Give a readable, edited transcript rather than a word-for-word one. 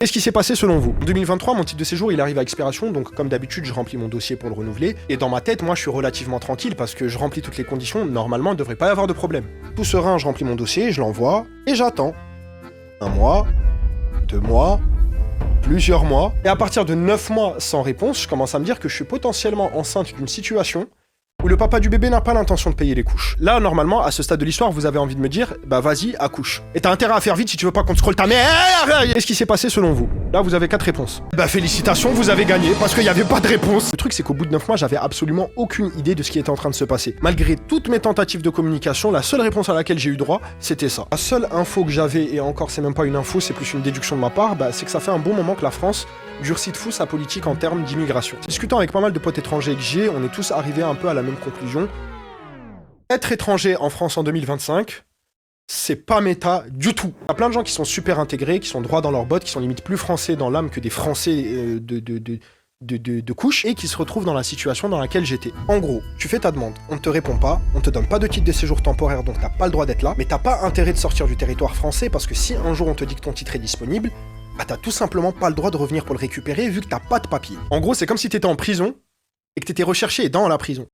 Qu'est-ce qui s'est passé selon vous? En 2023, mon titre de séjour, il arrive à expiration, donc comme d'habitude, je remplis mon dossier pour le renouveler. Et dans ma tête, moi, je suis relativement tranquille parce que je remplis toutes les conditions. Normalement, il ne devrait pas y avoir de problème. Tout serein, je remplis mon dossier, je l'envoie et j'attends. 1 mois, 2 mois, plusieurs mois. Et à partir de 9 mois sans réponse, je commence à me dire que je suis potentiellement enceinte d'une situation où le papa du bébé n'a pas l'intention de payer les couches. Là, normalement, à ce stade de l'histoire, vous avez envie de me dire, bah vas-y, accouche. Et t'as intérêt à faire vite si tu veux pas qu'on te scrolle ta mère. Qu'est-ce qui s'est passé selon vous? Là, vous avez 4 réponses. Bah félicitations, vous avez gagné, parce qu'il n'y avait pas de réponse. Le truc, c'est qu'au bout de 9 mois, j'avais absolument aucune idée de ce qui était en train de se passer. Malgré toutes mes tentatives de communication, la seule réponse à laquelle j'ai eu droit, c'était ça. La seule info que j'avais, et encore, c'est même pas une info, c'est plus une déduction de ma part, bah, c'est que ça fait un bon moment que la France durcit de fou sa politique en termes d'immigration. Discutant avec pas mal de potes étrangers que j'ai, on est tous arrivés un peu à la même conclusion. Être étranger en France en 2025, c'est pas méta du tout. Il y a plein de gens qui sont super intégrés, qui sont droits dans leurs bottes, qui sont limite plus français dans l'âme que des français de couche, et qui se retrouvent dans la situation dans laquelle j'étais. En gros, tu fais ta demande, on ne te répond pas, on te donne pas de titre de séjour temporaire, donc t'as pas le droit d'être là, mais t'as pas intérêt de sortir du territoire français, parce que si un jour on te dit que ton titre est disponible, bah t'as tout simplement pas le droit de revenir pour le récupérer vu que t'as pas de papier. En gros, c'est comme si t'étais en prison et que t'étais recherché dans la prison.